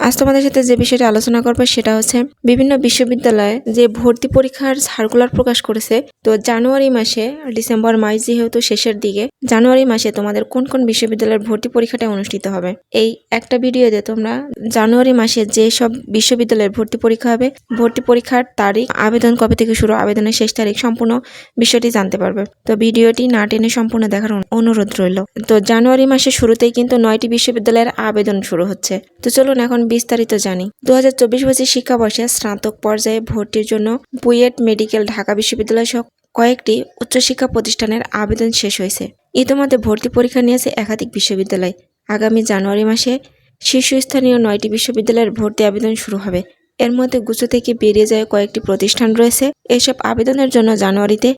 আজ তোমাদের সাথে যে বিষয়টি আলোচনা করবো সেটা হচ্ছে বিভিন্ন বিশ্ববিদ্যালয়ে যে ভর্তি পরীক্ষার সার্কুলার প্রকাশ করেছে। তো জানুয়ারি মাসে, ডিসেম্বর মাস যেহেতু শেষের দিকে, জানুয়ারি মাসে তোমাদের কোন কোন বিশ্ববিদ্যালয়ের ভর্তি পরীক্ষাটা অনুষ্ঠিত হবে। এই একটা ভিডিওতে তোমরা জানুয়ারি মাসে যে সব বিশ্ববিদ্যালয়ের ভর্তি পরীক্ষা হবে, ভর্তি পরীক্ষার তারিখ, আবেদন কবে থেকে শুরু, আবেদনের শেষ তারিখ, সম্পূর্ণ বিষয়টি জানতে পারবে। তো ভিডিওটি না টেনে সম্পূর্ণ দেখার অনুরোধ রইল। তো জানুয়ারি মাসের শুরুতেই কিন্তু 9টি বিশ্ববিদ্যালয়ের আবেদন শুরু হচ্ছে। তো চলুন এখন বিস্তারিত জানি। 2024-25 শিক্ষাবর্ষে স্নাতক পর্যায়ে ভর্তির জন্য বুয়েট মেডিকেল ঢাকা বিশ্ববিদ্যালয় সহ কয়েকটি উচ্চশিক্ষা প্রতিষ্ঠানের আবেদন শেষ হয়েছে। ইতিমধ্যে ভর্তি পরীক্ষা নিয়েছে একাধিক বিশ্ববিদ্যালয়। আগামী জানুয়ারি মাসে শীর্ষস্থানীয় 9টি বিশ্ববিদ্যালয়ের ভর্তি আবেদন শুরু হবে। এর মধ্যে গুচ্ছ থেকে বেরিয়ে যায় কয়েকটি প্রতিষ্ঠান রয়েছে। এসব আবেদনের জন্য জানুয়ারিতে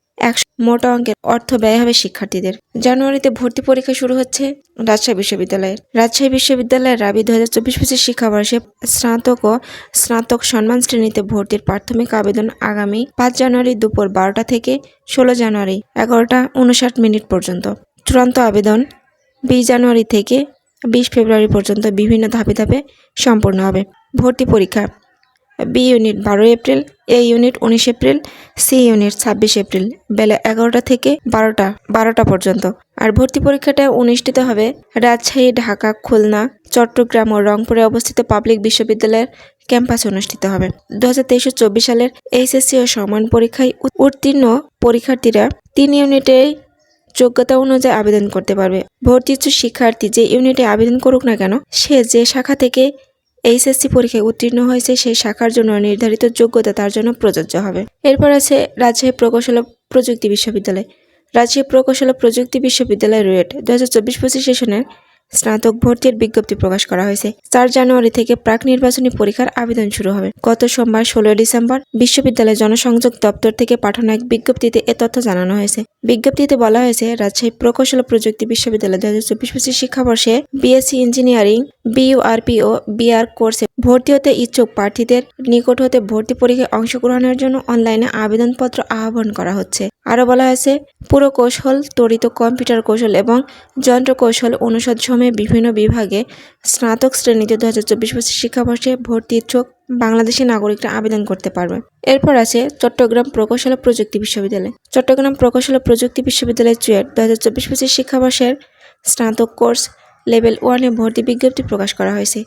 মোটা অঙ্কের অর্থ ব্যয় হবে শিক্ষার্থীদের। জানুয়ারিতে ভর্তি পরীক্ষা শুরু হচ্ছে রাজশাহী বিশ্ববিদ্যালয়ের। রাজশাহী বিশ্ববিদ্যালয়ের রাবি 2024-25 শিক্ষাবর্ষে স্নাতক ও স্নাতক সম্মান শ্রেণীতে ভর্তির প্রাথমিক আবেদন আগামী 5 জানুয়ারি দুপুর 12টা থেকে 16 জানুয়ারি 11:59 পর্যন্ত। চূড়ান্ত আবেদন 20 জানুয়ারি থেকে 20 ফেব্রুয়ারি পর্যন্ত বিভিন্ন ধাপে ধাপে সম্পন্ন হবে। ভর্তি পরীক্ষা: B unit 12 April, A unit 19 April, C unit 26 April, বেলা 11টা থেকে 12টা পর্যন্ত। আর ভর্তি পরীক্ষাটা অনুষ্ঠিত হবে রাজশাহী, ঢাকা, খুলনা, চট্টগ্রাম ও রংপুরে অবস্থিত পাবলিক বিশ্ববিদ্যালয়ের ক্যাম্পাসে অনুষ্ঠিত হবে। 2023-24 সালের এইচএসসি ও সমান পরীক্ষায় উত্তীর্ণ পরীক্ষার্থীরা 3 ইউনিটে যোগ্যতা অনুযায়ী আবেদন করতে পারবে। ভর্তি ইচ্ছুক শিক্ষার্থী যে ইউনিটে আবেদন করুক না কেন, সে যে শাখা থেকে এইচএসসি পরীক্ষায় উত্তীর্ণ হয়েছে সেই শাখার জন্য নির্ধারিত যোগ্যতা তার জন্য প্রযোজ্য হবে। এরপর আছে রাজশাহী প্রকৌশল ও প্রযুক্তি বিশ্ববিদ্যালয়। রাজশাহী প্রকৌশল ও প্রযুক্তি বিশ্ববিদ্যালয় রুয়েট 2024-25 সেশনের স্নাতক ভর্তির বিজ্ঞপ্তি প্রকাশ করা হয়েছে। 4 জানুয়ারি থেকে প্রাক নির্বাচনী পরীক্ষার আবেদন শুরু হবে। গত সোমবার 16 ডিসেম্বর বিশ্ববিদ্যালয় জনসংযোগ দপ্তর থেকে পাঠানো এক বিজ্ঞপ্তিতে এ তথ্য জানানো হয়েছে। বিজ্ঞপ্তিতে বলা হয়েছে, রাজশাহী প্রকৌশল ও প্রযুক্তি বিশ্ববিদ্যালয় 2024-25 শিক্ষাবর্ষে বিএসসি ইঞ্জিনিয়ারিং, বিইউআরপি ও বিআর কোর্সে ভর্তি হতে ইচ্ছুক প্রার্থীদের নিকট হতে ভর্তি পরীক্ষায় অংশগ্রহণের জন্য অনলাইনে আবেদনপত্র আহ্বান করা হচ্ছে। আরও বলা হয়েছে, পুরকৌশল, তড়িৎ কম্পিউটার কৌশল এবং যন্ত্র কৌশল অনুষদ সময়ে বিভিন্ন বিভাগে স্নাতক শ্রেণীতে 2024-25 শিক্ষাবর্ষে ভর্তি ইচ্ছুক বাংলাদেশি নাগরিকরা আবেদন করতে পারবে। এরপর আছে চট্টগ্রাম প্রকৌশল ও প্রযুক্তি বিশ্ববিদ্যালয়। চট্টগ্রাম প্রকৌশল ও প্রযুক্তি বিশ্ববিদ্যালয় চুয়েট 2024-25 শিক্ষাবর্ষের স্নাতক কোর্স লেভেল 1-এ ভর্তি বিজ্ঞপ্তি প্রকাশ করা হয়েছে।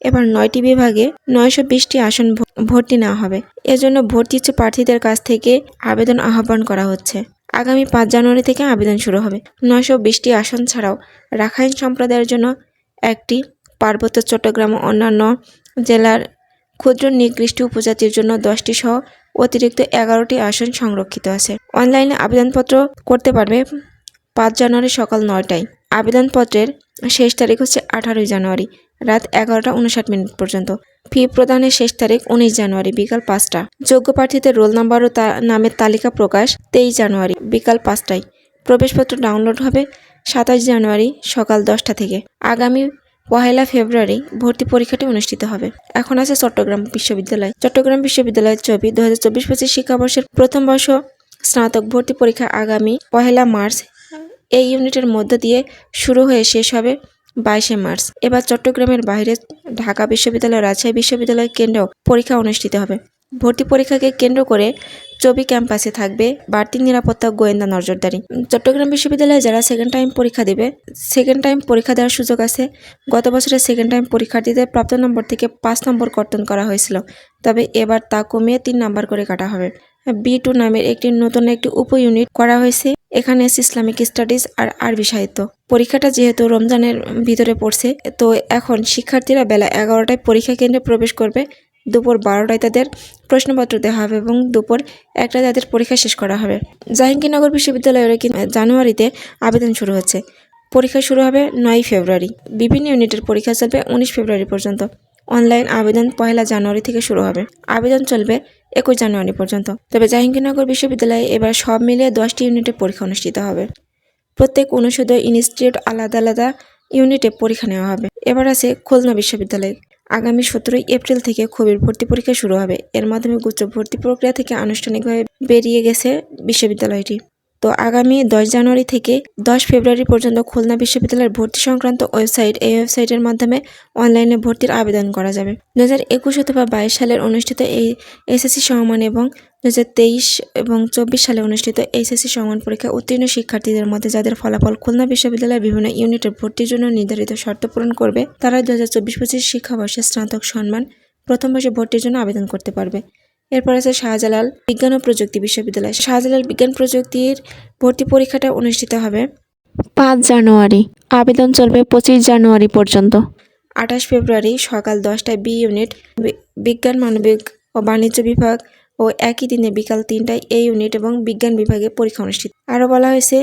এবার 9টি বিভাগে 920টি আসন ভর্তি নেওয়া হবে। এজন্য ভর্তি ইচ্ছুক প্রার্থীদের কাছ থেকে আবেদন আহ্বান করা হচ্ছে। আগামী 5 জানুয়ারি থেকে আবেদন শুরু হবে। 920টি আসন ছাড়াও রাখাইন সম্প্রদায়ের জন্য একটি, পার্বত্য চট্টগ্রাম ও অন্যান্য জেলার ক্ষুদ্র নিকৃষ্ট উপজাতির জন্য 10টি সহ অতিরিক্ত 11টি আসন সংরক্ষিত আছে। অনলাইনে আবেদনপত্র করতে পারবে 5 জানুয়ারি সকাল 9টায়। আবেদনপত্রের শেষ তারিখ হচ্ছে 18 জানুয়ারি রাত 11:59 পর্যন্ত। ফি প্রদানের শেষ তারিখ 19 জানুয়ারি বিকাল 5টা। যোগ্য প্রার্থীদের রোল নাম্বার ও নামের তালিকা প্রকাশ 23 জানুয়ারি বিকাল 5টায়। প্রবেশপত্র ডাউনলোড হবে 27 জানুয়ারি সকাল 10টা থেকে। আগামী 1 ফেব্রুয়ারি ভর্তি পরীক্ষাটি অনুষ্ঠিত হবে। এখন আছে চট্টগ্রাম বিশ্ববিদ্যালয়। চট্টগ্রাম বিশ্ববিদ্যালয়ের 2024-25 শিক্ষাবর্ষের প্রথম বর্ষ স্নাতক ভর্তি পরীক্ষা আগামী 1 মার্চ এই ইউনিটের মধ্য দিয়ে শুরু হয়ে শেষ হবে 22 মার্চ। এবার চট্টগ্রামের বাইরে ঢাকা বিশ্ববিদ্যালয়, রাজশাহী বিশ্ববিদ্যালয় কেন্দ্রেও পরীক্ষা অনুষ্ঠিত হবে। ভর্তি পরীক্ষাকে কেন্দ্র করে চবি ক্যাম্পাসে থাকবে বাড়তি নিরাপত্তা গোয়েন্দা নজরদারি। চট্টগ্রাম বিশ্ববিদ্যালয়ে যারা সেকেন্ড টাইম পরীক্ষা দেবে, সেকেন্ড টাইম পরীক্ষা দেওয়ার সুযোগ আছে। গত বছরের সেকেন্ড টাইম পরীক্ষার্থীদের প্রাপ্ত নম্বর থেকে 5 নম্বর কর্তন করা হয়েছিল, তবে এবার তা কমিয়ে 3 নম্বর করে কাটা হবে। B2 নামের নতুন একটি উপ ইউনিট করা হয়েছে। এখানে ইসলামিক স্টাডিজ আর আরবি সাহিত্য। পরীক্ষাটা যেহেতু রমজানের ভিতরে পড়ছে, তো এখন শিক্ষার্থীরা বেলা 11টায় পরীক্ষা কেন্দ্রে প্রবেশ করবে। দুপুর 12টায় তাদের প্রশ্নপত্র দেওয়া হবে এবং দুপুর 1টায় তাদের পরীক্ষা শেষ করা হবে। জাহাঙ্গীরনগর বিশ্ববিদ্যালয়ের জানুয়ারিতে আবেদন শুরু হচ্ছে। পরীক্ষা শুরু হবে 9 ফেব্রুয়ারি। বিভিন্ন ইউনিটের পরীক্ষা চলবে 19 ফেব্রুয়ারি পর্যন্ত। অনলাইন আবেদন 1 জানুয়ারি থেকে শুরু হবে। আবেদন চলবে 21 জানুয়ারি পর্যন্ত। তবে জাহাঙ্গীরনগর বিশ্ববিদ্যালয়ে এবার সব মিলিয়ে 10টি ইউনিটে পরীক্ষা অনুষ্ঠিত হবে। প্রত্যেক অনুষদীয় ইনস্টিটিউট আলাদা আলাদা ইউনিটে পরীক্ষা নেওয়া হবে। এবার আছে খুলনা বিশ্ববিদ্যালয়। আগামী 17 এপ্রিল থেকে খবির ভর্তি পরীক্ষা শুরু হবে। এর মাধ্যমে গুচ্ছ ভর্তি প্রক্রিয়া থেকে আনুষ্ঠানিকভাবে বেরিয়ে গেছে বিশ্ববিদ্যালয়টি। তো আগামী 10 জানুয়ারি থেকে 10 ফেব্রুয়ারি পর্যন্ত খুলনা বিশ্ববিদ্যালয়ের ভর্তি সংক্রান্ত ওয়েবসাইট, এই ওয়েবসাইটের মাধ্যমে অনলাইনে ভর্তির আবেদন করা যাবে। 2021 অথবা 22 সালের অনুষ্ঠিত এই এসএসসি সমমান এবং 2023 এবং 24 সালে অনুষ্ঠিত এইচএসসি সমমান পরীক্ষা উত্তীর্ণ শিক্ষার্থীদের মধ্যে যাদের ফলাফল খুলনা বিশ্ববিদ্যালয়ের বিভিন্ন ইউনিটের ভর্তির জন্য নির্ধারিত শর্ত পূরণ করবে, তারা 2024-25 শিক্ষাবর্ষে স্নাতক সম্মান প্রথম বর্ষে ভর্তির জন্য আবেদন করতে পারবে। এরপর আছে শাহজালাল বিজ্ঞান ও প্রযুক্তি বিশ্ববিদ্যালয়। শাহজালাল বিজ্ঞান প্রযুক্তির ভর্তি পরীক্ষাটা অনুষ্ঠিত হবে 5 জানুয়ারি। আবেদন চলবে 25 জানুয়ারি পর্যন্ত। 28 ফেব্রুয়ারি সকাল 10টায় বি ইউনিট বিজ্ঞান, মানবিক ও বাণিজ্য বিভাগ ও একই দিনে বিকাল 3টায় এ ইউনিট এবং বিজ্ঞান বিভাগে পরীক্ষা অনুষ্ঠিত। আরও বলা হয়েছে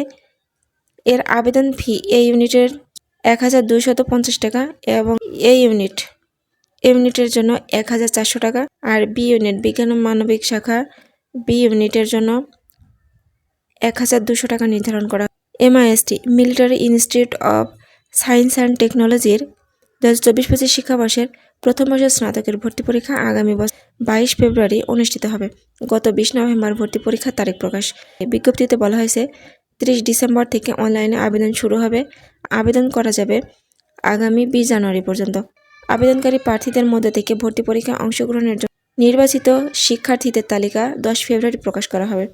এর আবেদন ফি এ ইউনিটের 1250 টাকা এবং এ ইউনিটের জন্য 1400 টাকা, আর বি ইউনিট বিজ্ঞান ও মানবিক শাখা বি ইউনিটের জন্য 1200 টাকা নির্ধারণ করা। MIST military institute of science and টেকনোলজির 2024-25 শিক্ষাবর্ষের প্রথম বর্ষের স্নাতকের ভর্তি পরীক্ষা আগামী বছর 22 ফেব্রুয়ারি অনুষ্ঠিত হবে। গত 20 নভেম্বর ভর্তি পরীক্ষার তারিখ প্রকাশ। বিজ্ঞপ্তিতে বলা হয়েছে 30 ডিসেম্বর থেকে অনলাইনে আবেদন শুরু হবে। আবেদন করা যাবে আগামী 20 জানুয়ারি পর্যন্ত। আবেদনকারী প্রার্থীদের মধ্যে থেকে ভর্তি পরীক্ষায় অংশগ্রহণের জন্য নির্বাচিত শিক্ষার্থীদের তালিকা 10 ফেব্রুয়ারি প্রকাশ করা হবে।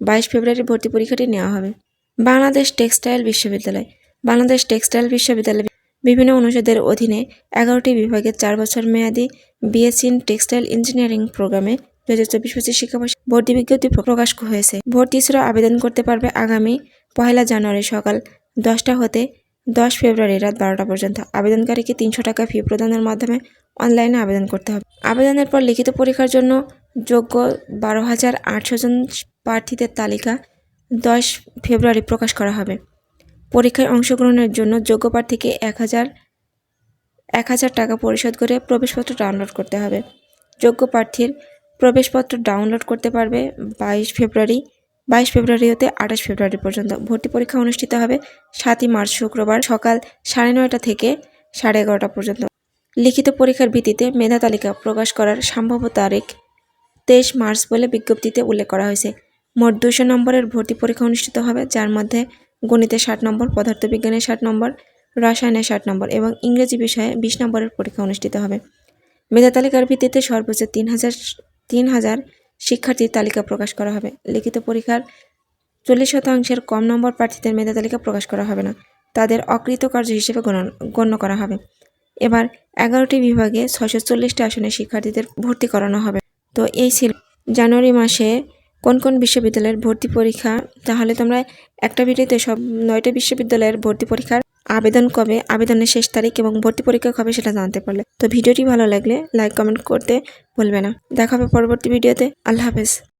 22 ফেব্রুয়ারি ভর্তি পরীক্ষাটি নেওয়া হবে। বাংলাদেশ টেক্সটাইল বিশ্ববিদ্যালয়। বাংলাদেশ টেক্সটাইল বিশ্ববিদ্যালয় বিভিন্ন অনুষদের অধীনে 11টি বিভাগের 4 বছর মেয়াদী বিএসসি ইন টেক্সটাইল ইঞ্জিনিয়ারিং প্রোগ্রামে 2024-25 শিক্ষাবর্ষে ভর্তি বিজ্ঞপ্তি প্রকাশ হয়েছে। ভর্তি ইচ্ছুরা আবেদন করতে পারবে আগামী 1 জানুয়ারি সকাল 10টা হতে 10 ফেব্রুয়ারি রাত 12টা পর্যন্ত। আবেদনকারীকে 300 টাকা ফি প্রদানের মাধ্যমে অনলাইনে আবেদন করতে হবে। আবেদনের পর লিখিত পরীক্ষার জন্য যোগ্য 12,800 জন প্রার্থীদের তালিকা 10 ফেব্রুয়ারি প্রকাশ করা হবে। পরীক্ষায় অংশগ্রহণের জন্য যোগ্য প্রার্থীকে 1000 টাকা পরিশোধ করে প্রবেশপত্র ডাউনলোড করতে হবে। যোগ্য প্রার্থীর প্রবেশপত্র ডাউনলোড করতে পারবে 22 ফেব্রুয়ারি হতে 28 ফেব্রুয়ারি পর্যন্ত। ভর্তি পরীক্ষা অনুষ্ঠিত হবে 7 মার্চ শুক্রবার সকাল 9:30 থেকে 11:30 পর্যন্ত। লিখিত পরীক্ষার ভিত্তিতে মেধা তালিকা প্রকাশ করার সম্ভাব্য তারিখ 23 মার্চ বলে বিজ্ঞপ্তিতে উল্লেখ করা হয়েছে। মোট 200 নম্বরের ভর্তি পরীক্ষা অনুষ্ঠিত হবে, যার মধ্যে গণিতে 60 নম্বর, পদার্থবিজ্ঞানে 60 নম্বর, রসায়নে 60 নম্বর এবং ইংরেজি বিষয়ে 20 নম্বরের পরীক্ষা অনুষ্ঠিত হবে। মেধা তালিকার ভিত্তিতে সর্বোচ্চ 3000 শিক্ষার্থীর তালিকা প্রকাশ করা হবে। লিখিত পরীক্ষার 40% কম নম্বর প্রার্থীদের মেধা তালিকা প্রকাশ করা হবে না, তাদের অকৃতকার্য হিসেবে গণ্য করা হবে। এবার 11টি বিভাগে 640টি আসনে শিক্ষার্থীদের ভর্তি করানো হবে। তো এই ছিল জানুয়ারি মাসে কোন কোন বিশ্ববিদ্যালয়ের ভর্তি পরীক্ষা। তাহলে তোমরা একটা ভিডিওতে সব 9টা বিশ্ববিদ্যালয়ের ভর্তি পরীক্ষার আবেদন কবে, আবেদনের শেষ তারিখ এবং ভর্তি পরীক্ষা কবে সেটা জানতে পারলে। তো ভিডিওটি ভালো লাগলে লাইক কমেন্ট করতে ভুলবে না। দেখা হবে পরবর্তী ভিডিওতে। আল্লাহ হাফেজ।